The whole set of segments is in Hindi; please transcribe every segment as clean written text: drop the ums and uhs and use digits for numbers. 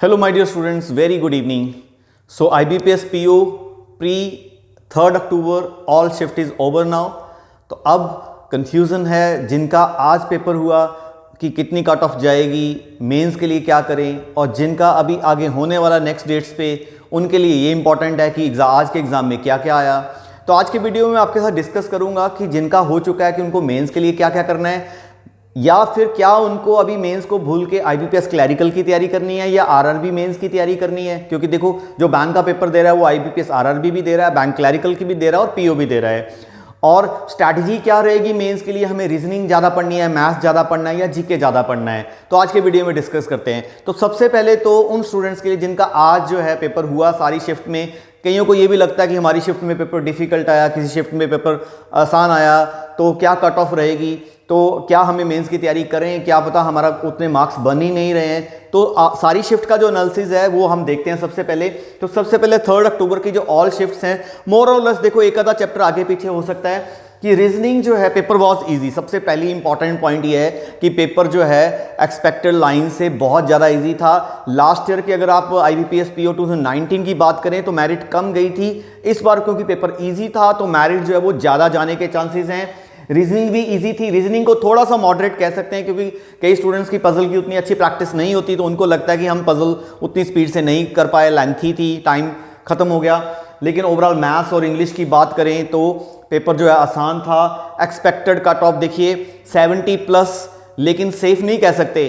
Hello my dear students, very good evening. So IBPS PO pre 3rd October all shift is over now. तो अब कन्फ्यूज़न है जिनका आज पेपर हुआ कि कितनी कट ऑफ जाएगी, मेंस के लिए क्या करें, और जिनका अभी आगे होने वाला नेक्स्ट डेट्स पे उनके लिए ये इंपॉर्टेंट है कि आज के एग्ज़ाम में क्या क्या आया. तो आज के वीडियो में आपके साथ डिस्कस करूंगा कि जिनका हो चुका है कि उनको मेंस के लिए क्या क्या करना है, या फिर क्या उनको अभी मेंस को भूल के आईबीपीएस क्लैरिकल की तैयारी करनी है या आरआरबी मेंस की तैयारी करनी है. क्योंकि देखो जो बैंक का पेपर दे रहा है वो आईबीपीएस आरआरबी भी दे रहा है, बैंक क्लैरिकल की भी दे रहा है और पीओ भी दे रहा है. और स्ट्रैटेजी क्या रहेगी मेंस के लिए, हमें रीजनिंग ज़्यादा पढ़नी है, मैथ्स ज़्यादा पढ़ना है या जीके ज़्यादा पढ़ना है, तो आज के वीडियो में डिस्कस करते हैं. तो सबसे पहले तो उन स्टूडेंट्स के लिए जिनका आज जो है पेपर हुआ सारी शिफ्ट में, कईयों को ये भी लगता है कि हमारी शिफ्ट में पेपर डिफिकल्ट आया, किसी शिफ्ट में पेपर आसान आया, तो क्या कट ऑफ रहेगी, तो क्या हमें मेंस की तैयारी करें, क्या पता हमारा उतने मार्क्स बन ही नहीं रहे हैं. तो सारी शिफ्ट का जो एनालिसिस है वो हम देखते हैं सबसे पहले. तो सबसे पहले 3rd अक्टूबर की जो ऑल शिफ्ट्स हैं, मोर और लेस देखो एक आधा चैप्टर आगे पीछे हो सकता है कि रीजनिंग जो है पेपर वॉज इजी. सबसे पहली इंपॉर्टेंट पॉइंट ये है कि पेपर जो है एक्सपेक्टेड लाइन से बहुत ज़्यादा इजी था. लास्ट ईयर की अगर आप IBPS PO 2019 की बात करें तो मेरिट कम गई थी. इस बार क्योंकि पेपर इजी था तो मेरिट जो है वो ज़्यादा जाने के चांसेस हैं. रीजनिंग भी इजी थी. रीजनिंग को थोड़ा सा मॉडरेट कह सकते हैं क्योंकि कई स्टूडेंट्स की पजल की उतनी अच्छी प्रैक्टिस नहीं होती, तो उनको लगता है कि हम पजल उतनी स्पीड से नहीं कर पाए, लेंथी थी, टाइम खत्म हो गया. लेकिन ओवरऑल मैथ्स और इंग्लिश की बात करें तो पेपर जो है आसान था. एक्सपेक्टेड कट ऑफ देखिए 70+, लेकिन सेफ नहीं कह सकते.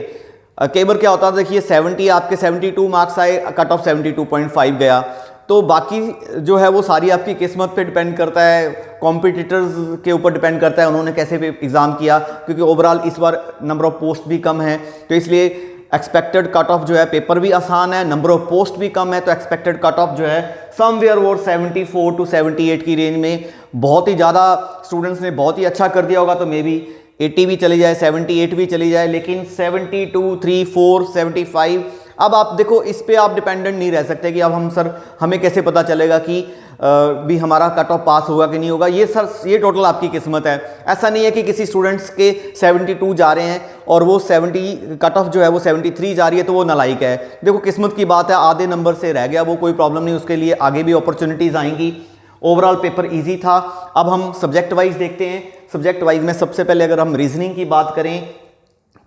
कई बार क्या होता है, देखिए 70 आपके 72 मार्क्स आए, कट ऑफ 72.5 गया. तो बाकी जो है वो सारी आपकी किस्मत पे डिपेंड करता है, कॉम्पिटिटर्स के ऊपर डिपेंड करता है उन्होंने कैसे एग्ज़ाम किया. क्योंकि ओवरऑल इस बार नंबर ऑफ पोस्ट भी कम है, तो इसलिए एक्सपेक्टेड कट ऑफ जो है, पेपर भी आसान है, नंबर ऑफ पोस्ट भी कम है, तो एक्सपेक्टेड कट ऑफ जो है समवेयर वो 74 to 78 की रेंज में. बहुत ही ज़्यादा स्टूडेंट्स ने बहुत ही अच्छा कर दिया होगा तो मे बी 80 भी चली जाए, 78 भी चली जाए, लेकिन 72, 3, 4, 75, अब आप देखो इस पे आप डिपेंडेंट नहीं रह सकते कि अब हमें कैसे पता चलेगा कि भी हमारा कट ऑफ पास होगा कि नहीं होगा. ये टोटल आपकी किस्मत है. ऐसा नहीं है कि किसी स्टूडेंट्स के 72 जा रहे हैं और वो 70 कट ऑफ जो है वो 73 जा रही है तो वो नालायक है. देखो किस्मत की बात है, आधे नंबर से रह गया वो कोई प्रॉब्लम नहीं, उसके लिए आगे भी अपॉर्चुनिटीज़ आएंगी. ओवरऑल पेपर ईजी था. अब हम सब्जेक्ट वाइज देखते हैं. सब्जेक्ट वाइज में सबसे पहले अगर हम रीजनिंग की बात करें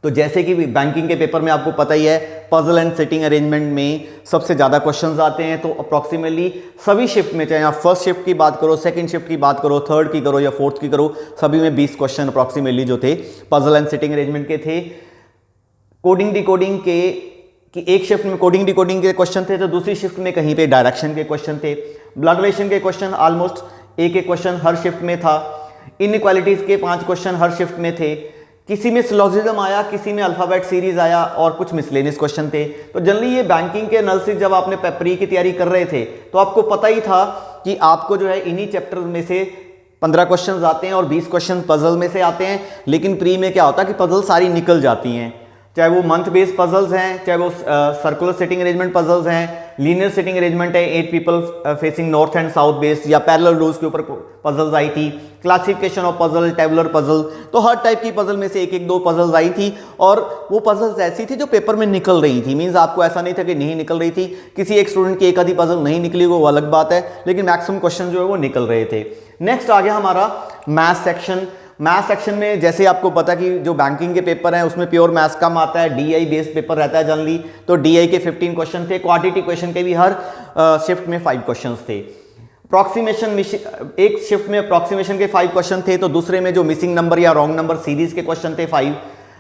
तो जैसे कि बैंकिंग के पेपर में आपको पता ही है, पजल एंड सिटिंग अरेंजमेंट में सबसे ज़्यादा क्वेश्चंस आते हैं. तो अप्रॉक्सीमेटली सभी शिफ्ट में, चाहे आप फर्स्ट शिफ्ट की बात करो, सेकंड शिफ्ट की बात करो, थर्ड की करो या फोर्थ की करो, सभी में 20 क्वेश्चन अप्रॉक्सीमेटली जो थे पजल एंड सिटिंग अरेंजमेंट के थे. कोडिंग डिकोडिंग के कि एक शिफ्ट में कोडिंग डिकोडिंग के क्वेश्चन थे तो दूसरी शिफ्ट में कहीं पे डायरेक्शन के क्वेश्चन थे. ब्लड रिलेशन के क्वेश्चन ऑलमोस्ट एक क्वेश्चन हर शिफ्ट में था. इनइक्वालिटीज़ के 5 क्वेश्चन हर शिफ्ट में थे. किसी में सिलोजिज्म आया, किसी में अल्फ़ाबेट सीरीज आया और कुछ मिसलेनियस क्वेश्चन थे. तो जनरली ये बैंकिंग के एनालिसिस जब आपने प्री की तैयारी कर रहे थे तो आपको पता ही था कि आपको जो है इन्हीं चैप्टर में से 15 क्वेश्चन आते हैं और 20 क्वेश्चन पजल में से आते हैं. लेकिन प्री में क्या होता है कि पजल सारी निकल जाती हैं, चाहे वो मंथ बेस्ड पजल्स हैं, चाहे वो सर्कुलर सिटिंग अरेंजमेंट पजल्स हैं, लीनियर सिटिंग अरेंजमेंट है 8 people facing north and south based, या पैरेलल रोज के ऊपर पजल्स आई थी, classification of puzzle, tabular puzzle. तो हर टाइप की पजल में से एक एक दो पजल्स आई थी और वो पजल्स ऐसी थी जो पेपर में निकल रही थी. मींस आपको ऐसा नहीं था कि नहीं निकल रही थी. किसी एक स्टूडेंट की एक आधी पजल नहीं निकली वो अलग बात है, लेकिन मैक्सिमम क्वेश्चन जो है वो निकल रहे थे. नेक्स्ट आ गया हमारा मैथ सेक्शन. मैथ सेक्शन में जैसे आपको पता कि जो बैंकिंग के पेपर हैं उसमें प्योर मैथ्स कम आता है, DI बेस्ड पेपर रहता है जनरली. तो DI के 15 क्वेश्चन थे. क्वांटिटी क्वेश्चन के भी हर शिफ्ट में 5 क्वेश्चन थे. अप्रॉक्सीमेशन एक शिफ्ट में अप्रॉक्सीमेशन के 5 क्वेश्चन थे, तो दूसरे में जो मिसिंग नंबर या रॉन्ग नंबर सीरीज के क्वेश्चन थे 5.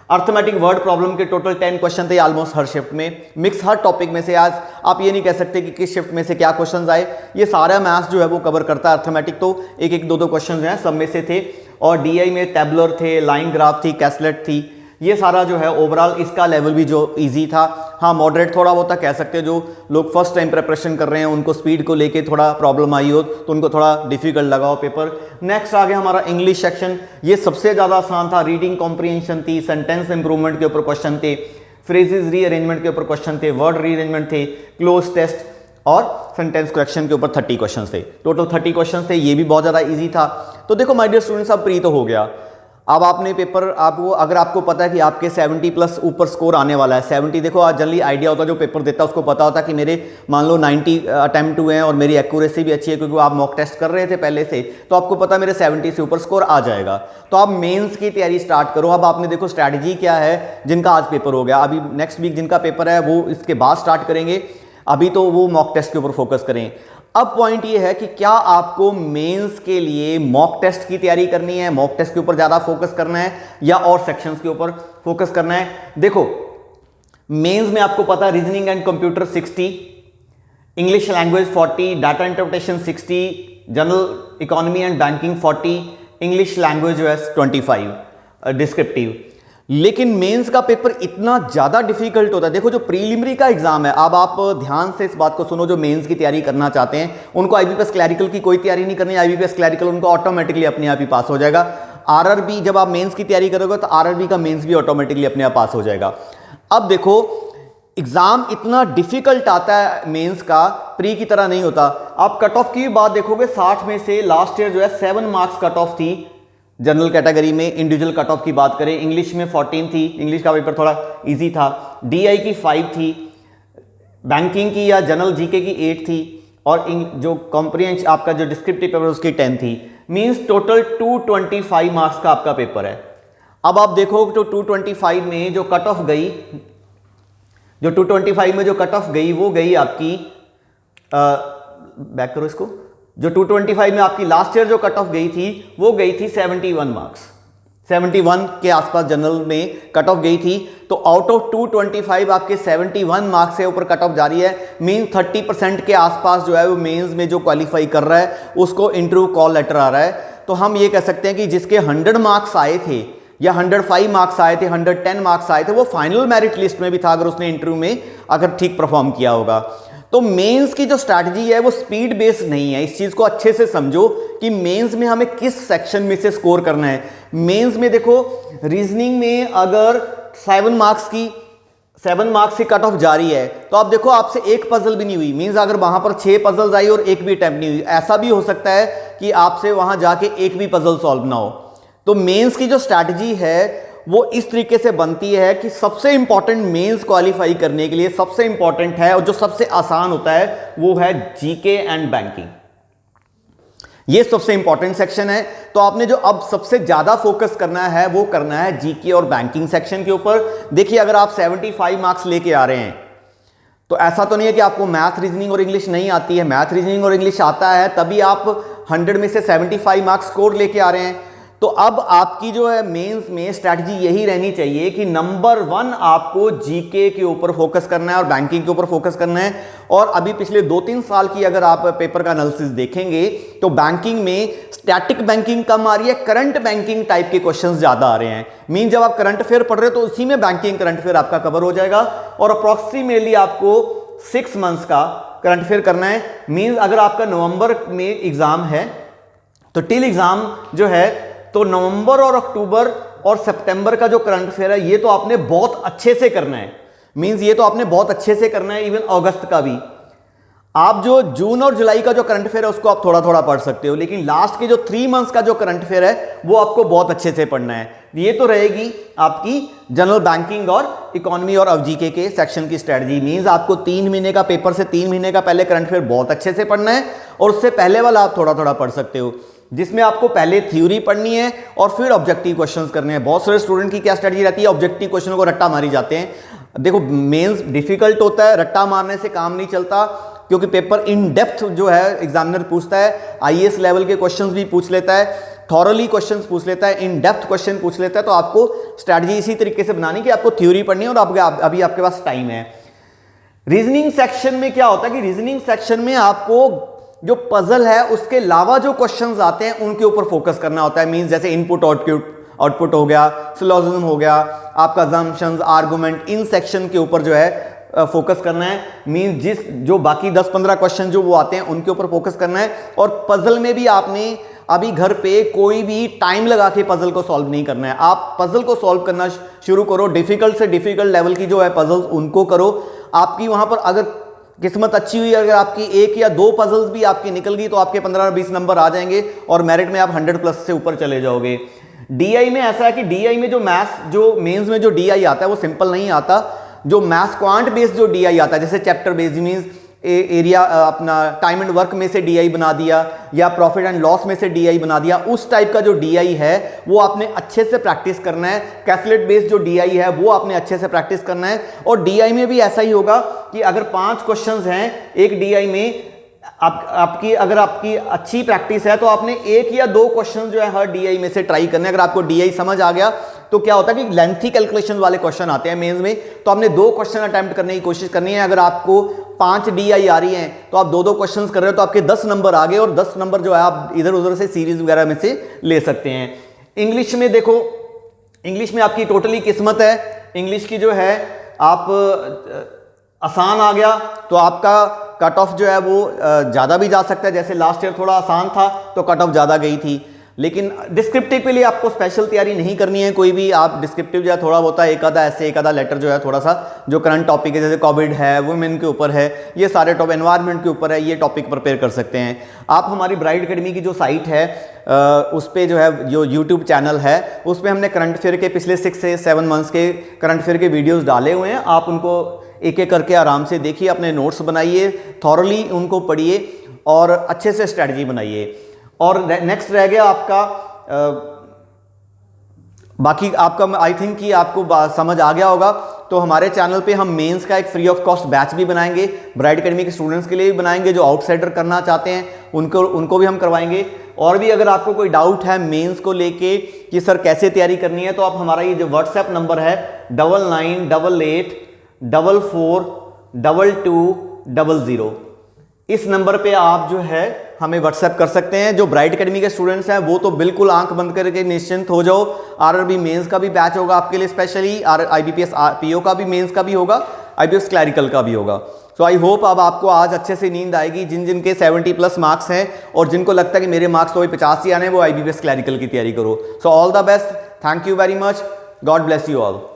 अर्थमेटिक वर्ड प्रॉब्लम के टोटल 10 क्वेश्चन थे ऑलमोस्ट हर शिफ्ट में. मिक्स हर टॉपिक में से. आज आप ये नहीं कह सकते कि किस शिफ्ट में से क्या क्वेश्चंस आए, ये सारा मैथ्स जो है वो कवर करता है. अर्थमेटिक तो एक एक दो दो क्वेश्चन जो है सब में से थे. और DI में टेबुलर थे, लाइन ग्राफ थी, कैसलेट थी. ये सारा जो है ओवरऑल इसका लेवल भी जो इजी था. हाँ मॉडरेट थोड़ा बहुत कह सकते हैं, जो लोग फर्स्ट टाइम प्रिपरेशन कर रहे हैं उनको स्पीड को लेके थोड़ा प्रॉब्लम आई हो तो उनको थोड़ा डिफिकल्ट लगा हो पेपर. नेक्स्ट आ गया हमारा इंग्लिश सेक्शन. ये सबसे ज़्यादा आसान था. रीडिंग कॉम्प्रीहेंशन थी, सेंटेंस इंप्रूवमेंट के ऊपर क्वेश्चन थे, फ्रेजेस रीअरेंजमेंट के ऊपर क्वेश्चन थे, वर्ड रीअरेंजमेंट थे, क्लोज टेस्ट और सेंटेंस करेक्शन के ऊपर 30 क्वेश्चन थे. टोटल 30 क्वेश्चन थे. ये भी बहुत ज़्यादा ईजी था. तो देखो माय डियर स्टूडेंट्स अब प्री तो हो गया, अब आपने पेपर आपको अगर आपको पता है कि आपके 70 प्लस ऊपर स्कोर आने वाला है, 70 देखो आज जनरली आइडिया होता है जो पेपर देता है उसको पता होता है कि मेरे मान लो 90 अटेम्प्ट हुए हैं और मेरी एक्यूरेसी भी अच्छी है क्योंकि आप मॉक टेस्ट कर रहे थे पहले से, तो आपको पता है मेरे 70 से ऊपर स्कोर आ जाएगा। तो आप मेंस की तैयारी स्टार्ट करो। अब आपने देखो स्ट्रैटेजी क्या है, जिनका आज पेपर हो गया, अभी नेक्स्ट वीक जिनका पेपर है वो इसके बाद स्टार्ट करेंगे, अभी तो वो मॉक टेस्ट के ऊपर फोकस करें। अब पॉइंट ये है कि क्या आपको मेंस के लिए मॉक टेस्ट की तैयारी करनी है, मॉक टेस्ट के ऊपर ज्यादा फोकस करना है या और सेक्शंस के ऊपर फोकस करना है। देखो मेंस में आपको पता है reasoning and computer 60, English language 40, data interpretation 60, general economy and banking 40, English language जो है 25 डिस्क्रिप्टिव। लेकिन मेंस का पेपर इतना ज़्यादा डिफिकल्ट होता है। देखो जो प्रीलिमिनरी का एग्जाम है, अब आप ध्यान से इस बात को सुनो, जो मेंस की तैयारी करना चाहते हैं उनको आईबीपीएस क्लैरिकल की कोई तैयारी नहीं करनी। आईबीपीएस क्लैरिकल उनको ऑटोमेटिकली अपने आप ही पास हो जाएगा। आरआरबी जब आप मेंस की तैयारी करोगे तो आरआरबी का मेंस भी ऑटोमेटिकली अपने आप पास हो जाएगा। अब देखो एग्जाम इतना डिफिकल्ट आता है मेंस का, प्री की तरह नहीं होता। आप कट ऑफ की बात देखोगे 60 में से लास्ट ईयर जो है 7 मार्क्स कट ऑफ थी जनरल कैटेगरी में। इंडिविजुअल कट ऑफ की बात करें, इंग्लिश में 14 थी, इंग्लिश का पेपर थोड़ा इजी था। डीआई की 5 थी, बैंकिंग की या जनरल जीके की 8 थी, और जो कॉम्प्रिहेंशन आपका जो डिस्क्रिप्टिव पेपर उसकी 10 थी। मींस टोटल 225 मार्क्स का आपका पेपर है। अब आप देखो तो 225 में जो कट ऑफ गई, जो 225 में जो कट ऑफ गई वो गई आपकी बैक करो इसको, जो 225 में आपकी लास्ट ईयर जो कट ऑफ गई थी वो गई थी 71 मार्क्स, 71 के आसपास जनरल में कट ऑफ गई थी। तो आउट ऑफ 225 आपके 71 मार्क्स से ऊपर कट ऑफ जारी है। मीन 30% के आसपास जो है वो मेंस में जो क्वालिफाई कर रहा है उसको इंटरव्यू कॉल लेटर आ रहा है। तो हम ये कह सकते हैं कि जिसके 100 मार्क्स आए थे या 105 मार्क्स आए थे, 110 मार्क्स आए थे, वो फाइनल मेरिट लिस्ट में भी था अगर उसने इंटरव्यू में अगर ठीक परफॉर्म किया होगा। तो मेंस की जो स्ट्रैटेजी है वो स्पीड बेस्ड नहीं है। इस चीज को अच्छे से समझो कि मेंस में हमें किस सेक्शन में से स्कोर करना है। मेंस में देखो रीजनिंग में अगर 7 मार्क्स की कट ऑफ जारी है तो आप देखो आपसे एक पजल भी नहीं हुई, मींस अगर वहां पर 6 पजल्स आई और एक भी अटेम्प्ट नहीं हुई, ऐसा भी हो सकता है कि आपसे वहां जाके एक भी पजल सॉल्व ना हो। तो मेंस की जो स्ट्रैटेजी है वो इस तरीके से बनती है कि सबसे इंपॉर्टेंट मेंस क्वालिफाई करने के लिए सबसे इंपॉर्टेंट है और जो सबसे आसान होता है वो है जीके एंड बैंकिंग। ये सबसे इंपॉर्टेंट सेक्शन है। तो आपने जो अब सबसे ज्यादा फोकस करना है वो करना है जीके और बैंकिंग सेक्शन के ऊपर। देखिए अगर आप 75 मार्क्स लेके आ रहे हैं तो ऐसा तो नहीं है कि आपको मैथ, रीजनिंग और इंग्लिश नहीं आती है। मैथ, रीजनिंग और इंग्लिश आता है तभी आप 100 में से 75 मार्क्स स्कोर लेके आ रहे हैं। तो अब आपकी जो है मेंस में स्ट्रैटेजी यही रहनी चाहिए कि नंबर 1 आपको जीके के ऊपर फोकस करना है और बैंकिंग के ऊपर फोकस करना है। और अभी पिछले 2-3 साल की अगर आप पेपर का एनालिसिस देखेंगे तो बैंकिंग में स्टैटिक बैंकिंग कम आ रही है, करंट बैंकिंग टाइप के क्वेश्चंस ज्यादा आ रहे हैं। मीन जब आप करंट अफेयर पढ़ रहे हो तो उसी में बैंकिंग करंट अफेयर आपका कवर हो जाएगा और अप्रोक्सीमेटली आपको 6 मंथ्स का करंट अफेयर करना है। मीन अगर आपका नवंबर में एग्जाम है तो टिल एग्जाम जो है तो नवंबर और अक्टूबर और सितंबर का जो करंट अफेयर है ये तो आपने बहुत अच्छे से करना है। मींस ये तो आपने बहुत अच्छे से करना है। इवन अगस्त का भी आप जो जून और जुलाई का जो करंट अफेयर है उसको आप थोड़ा थोड़ा पढ़ सकते हो, लेकिन लास्ट के जो 3 मंथ्स का जो करंट अफेयर है वो आपको बहुत अच्छे से पढ़ना है। ये तो रहेगी आपकी जनरल बैंकिंग और इकोनॉमी और जीके के सेक्शन की स्ट्रेटजी। मींस आपको 3 महीने का पेपर से 3 महीने का पहले करंट अफेयर बहुत अच्छे से पढ़ना है और उससे पहले वाला आप थोड़ा थोड़ा पढ़ सकते हो, जिसमें आपको पहले थ्योरी पढ़नी है और फिर ऑब्जेक्टिव क्वेश्चंस करने हैं। बहुत सारे स्टूडेंट की क्या स्ट्रेटजी रहती है, ऑब्जेक्टिव क्वेश्चन को रट्टा मारी जाते हैं। देखो मेंस डिफिकल्ट होता है, रट्टा मारने से काम नहीं चलता, क्योंकि पेपर इन डेप्थ जो है एग्जामिनर पूछता है, आईएएस लेवल के क्वेश्चंस भी पूछ लेता है, थॉरली क्वेश्चंस पूछ लेता है, इन डेप्थ क्वेश्चन पूछ लेता है। तो आपको स्ट्रेटजी इसी तरीके से बनानी कि आपको थ्योरी पढ़नी है और अभी आपके पास टाइम है। रीजनिंग सेक्शन में क्या होता है कि रीजनिंग सेक्शन में आपको जो पजल है उसके अलावा जो क्वेश्चंस आते हैं उनके ऊपर फोकस करना होता है। मींस जैसे इनपुट आउटपुट हो गया, सिलोजिज्म हो गया, आपका अजम्पशंस, आर्गुमेंट, इन सेक्शन के ऊपर जो है फोकस करना है। मींस जो बाकी 10-15 क्वेश्चन जो वो आते हैं उनके ऊपर फोकस करना है। और पजल में भी आपने अभी घर पे कोई भी टाइम लगा के पजल को सॉल्व नहीं करना है। आप पजल को सॉल्व करना शुरू करो, डिफिकल्ट से डिफिकल्ट लेवल की जो है पजल्स उनको करो। आपकी वहां पर अगर किस्मत अच्छी हुई, अगर आपकी 1 या 2 पजल्स भी आपकी निकल गई तो आपके 15-20 नंबर आ जाएंगे और मेरिट में आप 100 प्लस से ऊपर चले जाओगे। DI में ऐसा है कि DI में जो मैथ्स जो मेंस में जो DI आता है वो सिंपल नहीं आता। जो मैथ्स क्वांट बेस्ड जो DI आता है, जैसे चैप्टर बेस्ड मींस एरिया अपना टाइम एंड वर्क में से DI बना दिया या प्रॉफिट एंड लॉस में से DI बना दिया, उस टाइप का जो DI है वो आपने अच्छे से प्रैक्टिस करना है। कैलकुलेट बेस्ड जो DI है वो आपने अच्छे से प्रैक्टिस करना है। और DI में भी ऐसा ही होगा कि अगर 5 क्वेश्चंस हैं एक DI में, अगर आपकी अच्छी प्रैक्टिस है तो आपने 1 या 2 क्वेश्चन जो है हर DI में से ट्राई करने। अगर आपको DI समझ आ गया तो क्या होता है कि लेंथी कैलकुलेशन वाले क्वेश्चन आते हैं मेंस में, तो आपने 2 क्वेश्चन अटेम्प्ट करने की कोशिश करनी है। अगर आपको 5 DI आ रही हैं तो आप 2-2 क्वेश्चंस कर रहे हो तो आपके 10 नंबर आ गए, और 10 नंबर जो है आप इधर उधर से सीरीज वगैरह में से ले सकते हैं। इंग्लिश में देखो, इंग्लिश में आपकी टोटली किस्मत है। इंग्लिश की जो है आप आसान आ गया तो आपका कट ऑफ जो है वो ज़्यादा भी जा सकता है। जैसे लास्ट ईयर थोड़ा आसान था तो कट ऑफ ज़्यादा गई थी। लेकिन डिस्क्रिप्टिव के लिए आपको स्पेशल तैयारी नहीं करनी है कोई भी। आप डिस्क्रिप्टिव जो है थोड़ा बहुत एक आधा ऐसे एक आधा लेटर जो है थोड़ा सा जो करंट टॉपिक है, जैसे कोविड है, वुमेन के ऊपर है, ये सारे टॉपिक, एनवायरनमेंट के ऊपर है, ये टॉपिक प्रिपेयर कर सकते हैं आप। हमारी ब्राइट एकेडमी की जो साइट है उस पर जो है जो यूट्यूब चैनल है उस पर हमने करंट अफेयर के पिछले 6 से 7 मंथ्स के करंट अफेयर के वीडियोज़ डाले हुए हैं। आप उनको एक एक करके आराम से देखिए, अपने नोट्स बनाइए, थॉरली उनको पढ़िए और अच्छे से स्ट्रैटेजी बनाइए। और नेक्स्ट रह गया आपका बाकी आपका, आई थिंक कि आपको समझ आ गया होगा। तो हमारे चैनल पे हम मेंस का एक फ्री ऑफ कॉस्ट बैच भी बनाएंगे, ब्राइट एकेडमी के स्टूडेंट्स के लिए भी बनाएंगे, जो आउटसाइडर करना चाहते हैं उनको भी हम करवाएंगे। और भी अगर आपको कोई डाउट है मेंस को लेके कि सर कैसे तैयारी करनी है, तो आप हमारा ये जो व्हाट्सएप नंबर है 9988442200, इस नंबर पे आप जो है हमें व्हाट्सएप कर सकते हैं। जो ब्राइट एकेडमी के स्टूडेंट्स हैं वो तो बिल्कुल आंख बंद करके निश्चिंत हो जाओ। आरआरबी मेंस का भी बैच होगा आपके लिए स्पेशली, IBPS PO का भी मेंस का भी होगा, IBPS क्लैरिकल का भी होगा। सो आई होप अब आपको आज अच्छे से नींद आएगी। जिनके 70+ मार्क्स हैं और जिनको लगता है कि मेरे मार्क्स तो 50 ही आने, वो IBPS क्लैरिकल की तैयारी करो। So all the best, thank you very much, God bless you all.